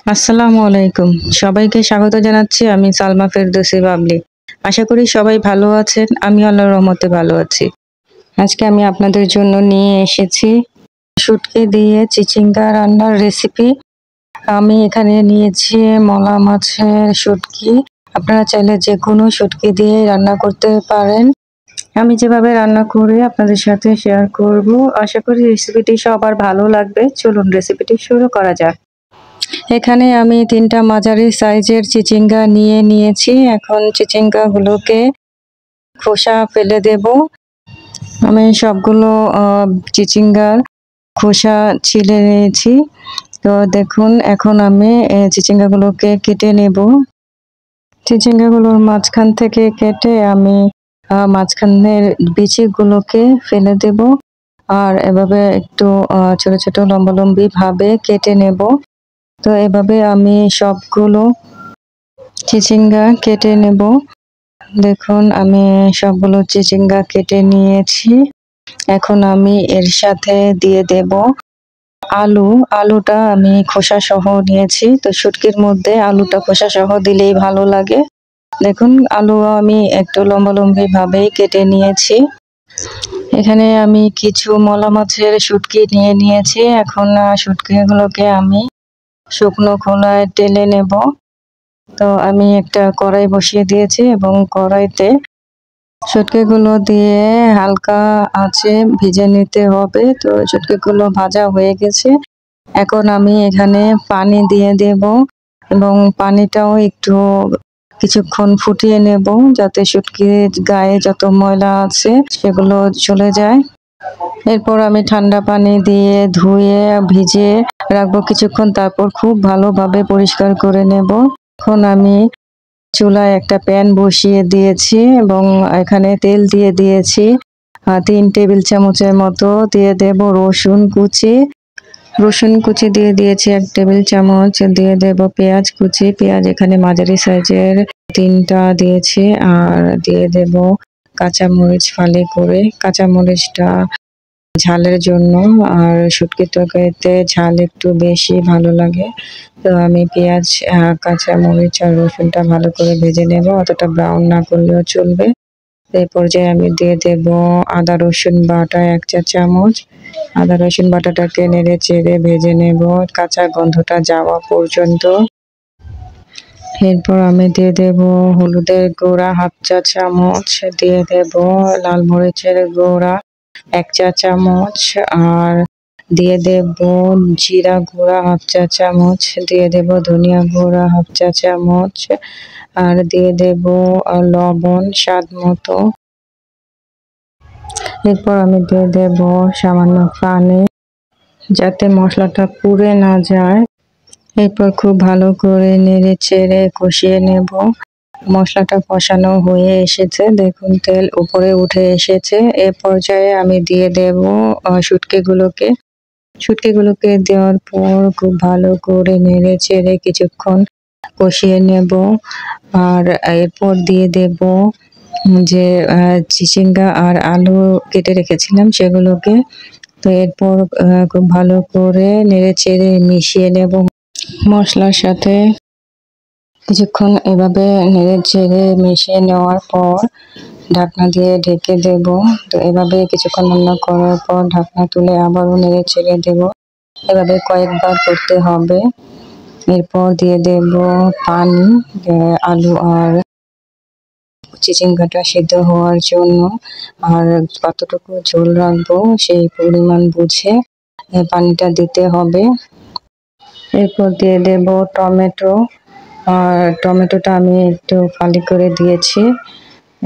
আসসালামু আলাইকুম। সবাইকে স্বাগত জানাচ্ছি। আমি সালমা ফেরদৌসী বাবলি। আশা করি সবাই ভালো আছেন। আমি আল্লাহর রহমতে ভালো আছি। আজকে আমি আপনাদের জন্য নিয়ে এসেছি শুটকি দিয়ে চিচিঙ্গা রান্নার রেসিপি। আমি এখানে নিয়েছি মলা মাছের শুটকি। আপনারা চাইলে যে কোনো শুটকি দিয়ে রান্না করতে পারেন। আমি যেভাবে রান্না করি আপনাদের সাথে শেয়ার করব। আশা করি রেসিপিটি সবার ভালো লাগবে। চলুন রেসিপিটি শুরু করা যাক। এখানে আমি 3টা মাঝারি সাইজের চিচিঙ্গা নিয়েছি। এখন চিচিঙ্গাগুলোকে খোসা ফেলে দেব। আমি সবগুলো চিচিঙ্গার খোসা ছিলে নিয়েছি। তো দেখুন এখন আমি চিচিঙ্গাগুলোকে কেটে নেব। চিচিঙ্গাগুলোর মাঝখান থেকে কেটে আমি মাঝখানের বিচিগুলোকে ফেলে দেব। আর এভাবে একটু ছোট ছোট লম্বালম্বি ভাবে কেটে নেব। তো এভাবে আমি সবগুলো চিচিঙ্গা কেটে নেব। দেখুন আমি সবগুলো চিচিঙ্গা কেটে নিয়েছি। এখন আমি এর সাথে দিয়ে দেব আলুটা আমি খোসা সহ নিয়েছি। তো শুটকির মধ্যে আলুটা খোসা সহ দিলেই ভালো লাগে। দেখুন আলু আমি একটু লম্বালম্বি ভাবেই কেটে নিয়েছি। এখানে আমি কিছু মলা মাছের শুটকি নিয়েছি। এখন শুটকিগুলোকে আমি শুকনো খোলায় টেলে নেব। তো আমি একটা কড়াই বসিয়ে দিয়েছি এবং কড়াইতে শুটকিগুলো দিয়ে হালকা আঁচে ভেজে নিতে হবে। তো শুটকিগুলো ভাজা হয়ে গেছে। এখন আমি এখানে পানি দিয়ে দেব এবং পানিটাও একটু কিছুক্ষণ ফুটিয়ে নেব যাতে শুটকির গায়ে যত ময়লা আছে সেগুলো চলে যায়। এরপর আমি ঠান্ডা পানি দিয়ে ধুয়ে ভিজিয়ে রাখবো কিছুক্ষণ, তারপর খুব ভালোভাবে পরিষ্কার করে নেব। এখন আমি চুলায় একটা প্যান বসিয়ে দিয়েছি এবং এখানে তেল দিয়ে দিয়েছি 3 টেবিল চামচের মতো। দিয়ে দেব রসুন কুচি দিয়ে দিয়েছি 1 টেবিল চামচ। দিয়ে দেব পেঁয়াজ কুচি। পেঁয়াজ এখানে মাঝারি সাইজের 3টা দিয়েছি। আর দিয়ে দেব কাঁচামরিচ ফালি করে। কাঁচামরিচটা ঝালের জন্য, আর শুটকির তরকারিতে ঝাল একটু বেশি ভালো লাগে। তো আমি পেঁয়াজ কাঁচামরিচ আর রসুনটা ভালো করে ভেজে নেব, অতটা ব্রাউন না করলেও চলবে। এই পর্যায়ে আমি দিয়ে দেব আদা রসুন বাটা 1 চা চামচ। আদা রসুন বাটাটাকে নেড়ে চেড়ে ভেজে নেব কাঁচা গন্ধটা যাওয়া পর্যন্ত। এরপর আমি দিয়ে দেব হলুদের গুঁড়া 1/2 চা চামচ। দিয়ে দেব লাল মরিচের গুঁড়া 1 চা চামচ। আর দিয়ে দেব জিরা গুঁড়া 1/2 চা চামচ। দিয়ে দেব ধনিয়া গুঁড়া 1/2 চা চামচ। আর দিয়ে দেব লবণ স্বাদ মতো। এরপর আমি দিয়ে দেব সামান্য পানি যাতে মশলাটা পুড়ে না যায়। এরপর খুব ভালো করে নেড়ে চেড়ে কষিয়ে নেব। মশলাটা কষানো হয়ে এসেছে, দেখুন তেল উপরে উঠে এসেছে। এ পর্যায়ে আমি দিয়ে দেব শুটকিগুলোকে দেওয়ার পর খুব ভালো করে নেড়ে চেড়ে কিছুক্ষণ কষিয়ে নেব। আর এরপর দিয়ে দেব যে চিচিঙ্গা আর আলু কেটে রেখেছিলাম সেগুলোকে। তো এরপর খুব ভালো করে নেড়ে চেড়ে মিশিয়ে নেব মশলার সাথে। কিছুক্ষণ এভাবে নেড়ে চেড়ে মিশিয়ে নেওয়ার পর ঢাকনা দিয়ে ঢেকে দেব। তো এভাবে কিছুক্ষণ রান্না করার পর ঢাকনা তুলে আবারও নেড়ে চেড়ে দেব। এভাবে কয়েকবার করতে হবে। এরপর দিয়ে দেব পানি আলু আর চিচিঙ্গাটা সিদ্ধ হওয়ার জন্য। আর কতটুকু ঝোল রাখবো সেই পরিমাণ বুঝে পানিটা দিতে হবে। এরপর দিয়ে দেব টমেটো। আর টমেটোটা আমি একটু ফালি করে দিয়েছি।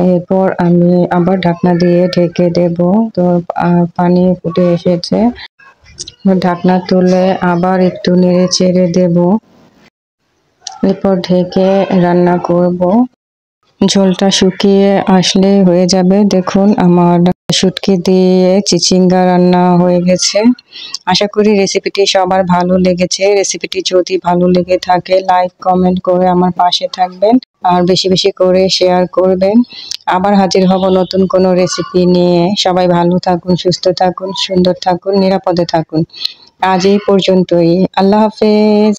এরপর আমি আবার ঢাকনা দিয়ে ঢেকে দেব। তো পানি ফুটে এসেছে, ঢাকনা তুলে আবার একটু নেড়ে চেড়ে দেব। এরপর ঢেকে রান্না করব। ঝোলটা শুকিয়ে আসলে হয়ে যাবে। দেখুন আমার শুটকি দিয়ে চিচিঙ্গা রান্না হয়ে গেছে। আশা করি রেসিপিটি সবার ভালো লেগেছে। রেসিপিটি যদি ভালো লেগে থাকে লাইক কমেন্ট করে আমার পাশে থাকবেন আর বেশি বেশি করে শেয়ার করবেন। আবার হাজির হব নতুন কোনো রেসিপি নিয়ে। সবাই ভালো থাকুন, সুস্থ থাকুন, সুন্দর থাকুন, নিরাপদে থাকুন। আজ এই পর্যন্তই। আল্লাহ হাফেজ।